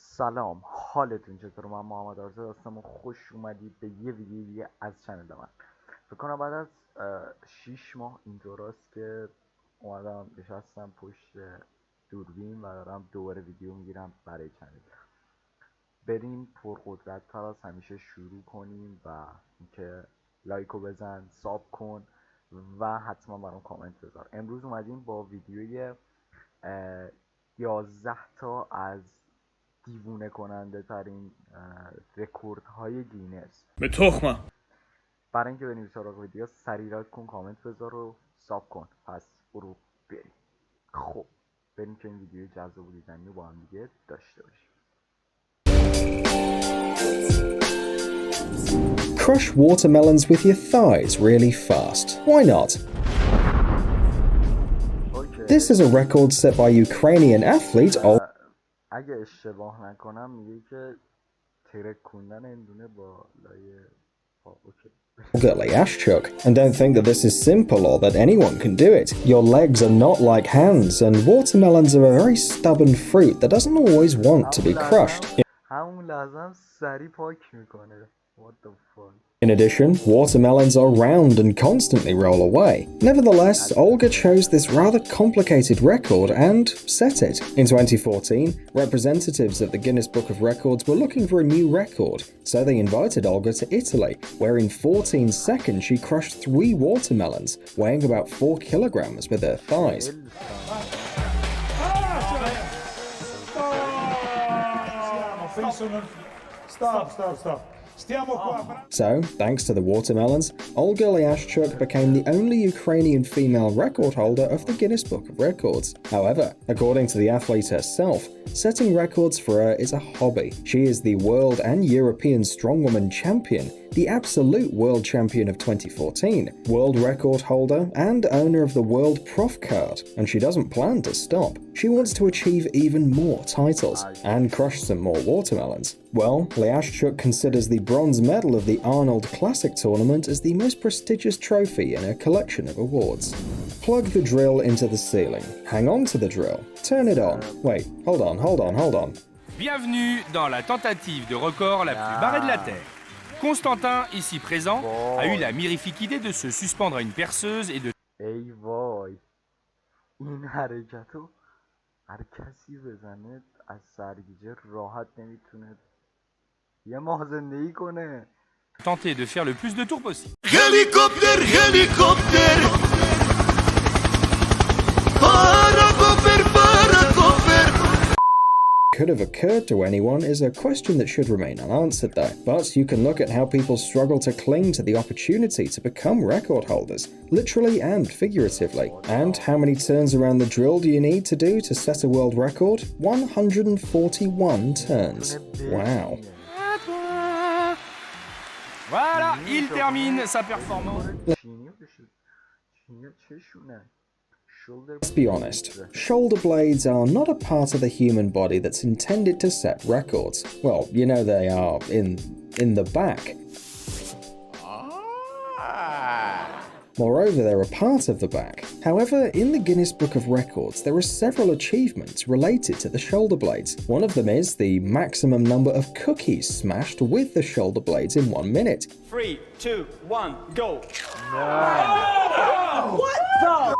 سلام، حالتون چطور؟ من محمد آرزو هستم و خوش اومدید به یه ویدیو دیگه از چنل من. فکر کنم بعد از 6 ماه اینطوراست که اومدم نشستم پشت دوربین و دارم دوباره ویدیو میگیرم برای چنل. بریم پرقدرت تر از همیشه شروع کنیم و اینکه لایکو بزن، ساب کن و حتما برام کامنت بذار. امروز اومدیم با ویدیوی 11 تا از دیوونه کننده ترین رکوردهای گینس. به تخمم. برای اینکه بریم سراغ ویدیو، سریع لایک کن، کامنت بذار و ساب کن. پس برو بریم. خب بریم که این ویدیو جذاب و دیدنی رو با هم دیگه داشته باشیم. Crush watermelons with your thighs really fast. Why not? This is a record set by Ukrainian athlete اگه اشتباه نکنم میگه که ترکوندن این دونه با لایه Olga Liashchuk. And don't think that this is simple or that anyone can do it. Your legs are not like hands, and watermelons are a very stubborn fruit that doesn't always want to be crushed. همون لحظه هم سری پاک میکنه. What the fuck? In addition, watermelons are round and constantly roll away. Nevertheless, Olga chose this rather complicated record and set it. In 2014, representatives of the Guinness Book of Records were looking for a new record, so they invited Olga to Italy, where in 14 seconds she crushed 3 watermelons, weighing about 4 kilograms with her thighs. Stop. So, thanks to the watermelons, Olga Liashchuk became the only Ukrainian female record holder of the Guinness Book of Records. However, according to the athlete herself, setting records for her is a hobby. She is the world and European strongwoman champion, the absolute world champion of 2014, world record holder and owner of the World Prof card, and she doesn't plan to stop. She wants to achieve even more titles and crush some more watermelons. Well, Liashchuk considers the bronze medal of the Arnold Classic tournament as the most prestigious trophy in her collection of awards. Plug the drill into the ceiling, hang on to the drill, turn it on. Wait, hold on. Bienvenue dans la tentative de record la plus barrée de la Terre. Constantin, ici présent, a eu la mirifique idée de se suspendre à une perceuse et de... ای وای، این حرکتو هر کسی بزنه از سرگیجه راحت نمیتونه یه ماه زندگی کنه. tenter de faire le plus de tours possible. Helicopter. Could have occurred to anyone is a question that should remain unanswered though. But you can look at how people struggle to cling to the opportunity to become record holders, literally and figuratively. And how many turns around the drill do you need to do to set a world record? 141 turns. Wow. Voilà, il termine sa performance. Let's be honest, shoulder blades are not a part of the human body that's intended to set records. Well, you know they are in the back. Moreover, they're a part of the back. However, in the Guinness Book of Records, there are several achievements related to the shoulder blades. One of them is the maximum number of cookies smashed with the shoulder blades in 1 minute. 3, 2, 1, go! What the?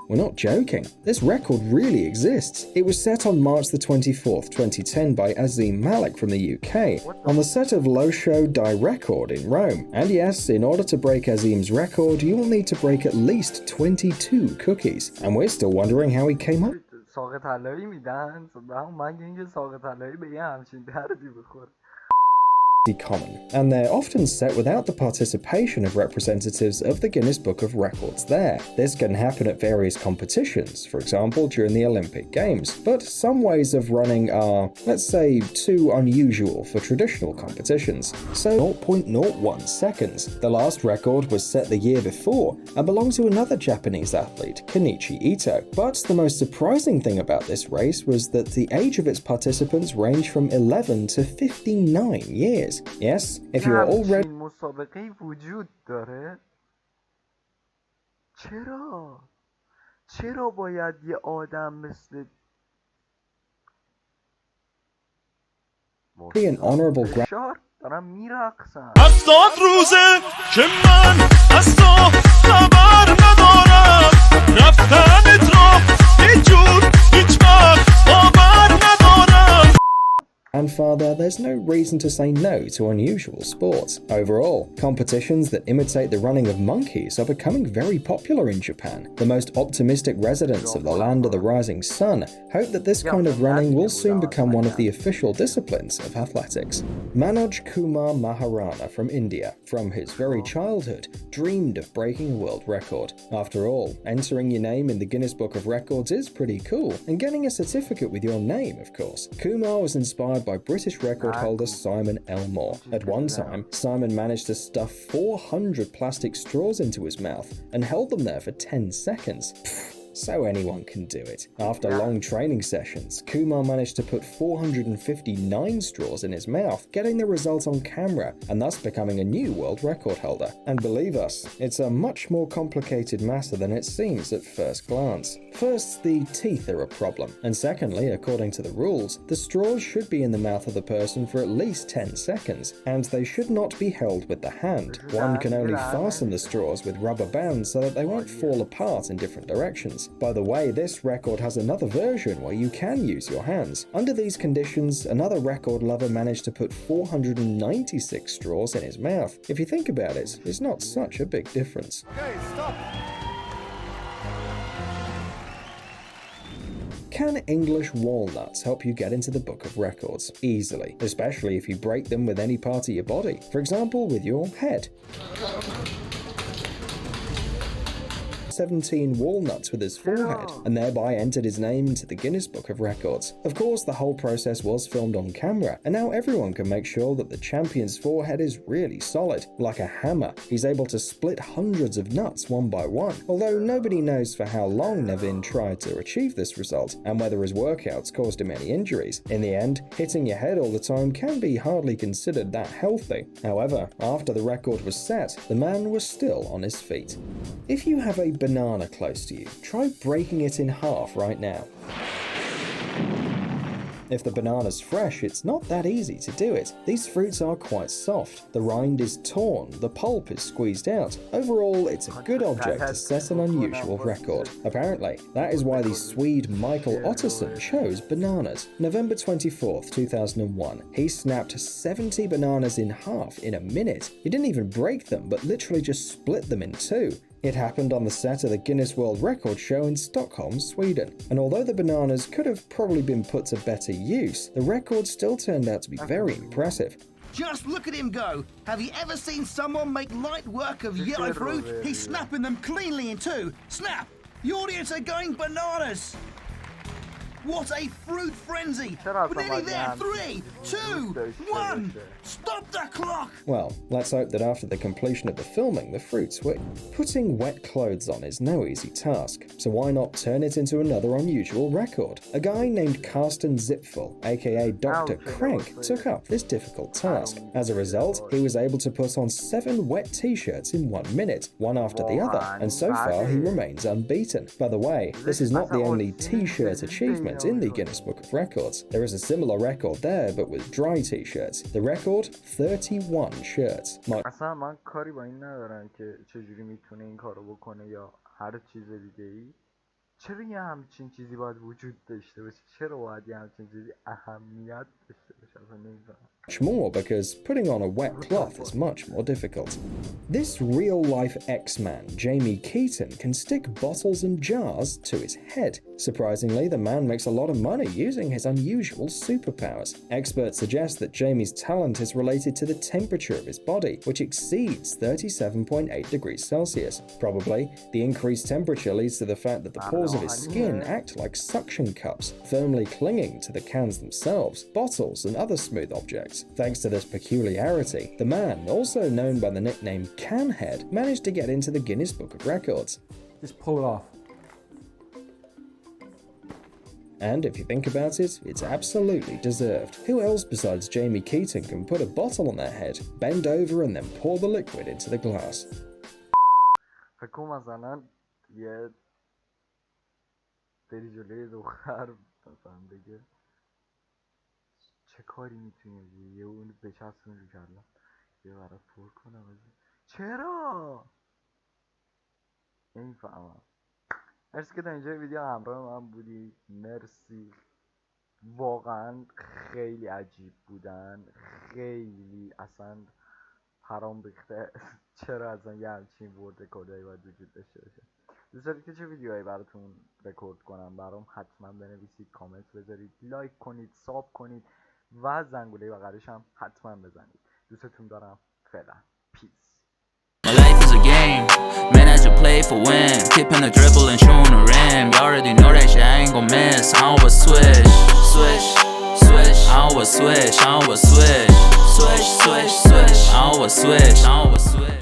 We're not joking. This record really exists. It was set on March the 24th, 2010 by Azim Malik from the UK on the set of Losho Die Record in Rome. And yes, in order to break Azim's record, you will need to break at least 22 cookies. And we're still wondering how he came up. Common, and they're often set without the participation of representatives of the Guinness Book of Records there. This can happen at various competitions, for example during the Olympic Games, but some ways of running are, let's say, too unusual for traditional competitions. So 0.01 seconds. The last record was set the year before and belonged to another Japanese athlete, Kenichi Ito. But the most surprising thing about this race was that the age of its participants ranged from 11 to 59 years. Yes, if you are already مسابقه وجود داره. چرا باید یه آدم مثل an honourable گشاد دارم میرقصم. 70 روزه که من از تو خبر ندارم، رفتنت را هیچ جور هیچ وقت باور ندارم. grandfather, there's no reason to say no to unusual sports. Overall, competitions that imitate the running of monkeys are becoming very popular in Japan. The most optimistic residents of the land of the rising sun hope that this kind of running will soon become one of the official disciplines of athletics. Manoj Kumar Maharana from India, from his very childhood, dreamed of breaking a world record. After all, entering your name in the Guinness Book of Records is pretty cool, and getting a certificate with your name, of course. Kumar was inspired by British record holder Simon Elmore. At one time, Simon managed to stuff 400 plastic straws into his mouth and held them there for 10 seconds. So anyone can do it. After long training sessions, Kumar managed to put 459 straws in his mouth, getting the result on camera and thus becoming a new world record holder. And believe us, it's a much more complicated matter than it seems at first glance. First, the teeth are a problem, and secondly, according to the rules, the straws should be in the mouth of the person for at least 10 seconds, and they should not be held with the hand. One can only fasten the straws with rubber bands so that they won't fall apart in different directions. By the way, this record has another version where you can use your hands. Under these conditions, another record lover managed to put 496 straws in his mouth. If you think about it, it's not such a big difference. Okay, stop. Can English walnuts help you get into the Book of Records? Easily, especially if you break them with any part of your body. For example, with your head. 17 walnuts with his forehead, and thereby entered his name into the Guinness Book of Records. Of course, the whole process was filmed on camera, and now everyone can make sure that the champion's forehead is really solid. Like a hammer, he's able to split hundreds of nuts one by one, although nobody knows for how long Nevin tried to achieve this result, and whether his workouts caused him any injuries. In the end, hitting your head all the time can be hardly considered that healthy. However, after the record was set, the man was still on his feet. If you have a banana close to you, try breaking it in half right now. If the banana's fresh, it's not that easy to do it. These fruits are quite soft. The rind is torn, the pulp is squeezed out. Overall, it's a good object to set an unusual record. Apparently, that is why the Swede Michael Otterson chose bananas. November 24th, 2001, he snapped 70 bananas in half in a minute. He didn't even break them, but literally just split them in two. It happened on the set of the Guinness World Record show in Stockholm, Sweden, and although the bananas could have probably been put to better use, the record still turned out to be very impressive. Just look at him go. Have you ever seen someone make light work of yellow fruit? He's snapping them cleanly in two. Snap! The audience are going bananas! What a fruit frenzy! We're nearly there. 3, 2, 1! Stop the clock! Well, let's hope that after the completion of the filming, the fruits were... Putting wet clothes on is no easy task, so why not turn it into another unusual record? A guy named Karsten Zipfel, aka Dr. Crank, took up this difficult task. As a result, he was able to put on 7 wet t-shirts in 1 minute, one after the other, and so far he remains unbeaten. By the way, this is not the only t-shirt achievement in the Guinness Book of Records. There is a similar record there, but with dry t-shirts. The record, 31 shirts. اصلا من کاری با این ندارم که چجوری میتونه این کارو بکنه یا هر چیز دیگه ای. چرا یه همچین چیزی باید وجود داشته باشه؟ چرا باید یه همچین چیزی اهمیت داشته باشه؟ اصلا نمی‌فهمم. Much more because putting on a wet cloth is much more difficult. This real-life X-Man, Jamie Keaton, can stick bottles and jars to his head. Surprisingly, the man makes a lot of money using his unusual superpowers. Experts suggest that Jamie's talent is related to the temperature of his body, which exceeds 37.8 degrees Celsius. Probably, the increased temperature leads to the fact that the pores of his skin act like suction cups, firmly clinging to the cans themselves, bottles, and other smooth objects. Thanks to this peculiarity, the man, also known by the nickname Canhead, managed to get into the Guinness Book of Records. Just pull it off. And if you think about it, it's absolutely deserved. Who else besides Jamie Keaton can put a bottle on their head, bend over and then pour the liquid into the glass? فکر مثلا یه بری جلوی دختر مثلا بگه چه کاری میتونیم بگیم؟ یه اون بچسبون رو کردم یه برات پر کنم چرا؟ این فهمم. مرسی که تا اینجا ویدیو همراه من بودی. مرسی، واقعا خیلی عجیب بودن، خیلی اصلا حرام ریخته. چرا اصلا یه همچین ورد رکوردایی باید وجود داشته باشه؟ دوست دارید که چه ویدیوهایی براتون رکورد کنم برام حتما بنویسید، کامنت بذارید، لایک کنید، ساب کنید و زنگوله بغلش هم حتما بزنید. دوستتون دارم. فعلا پیس. My life is a game, man I just play for win. Keeping the dribble and shooting the rim. You already know that shit, I ain't gon' miss. I always switch, switch, switch. I always switch, I always switch, switch, switch, switch. I always switch, I always switch.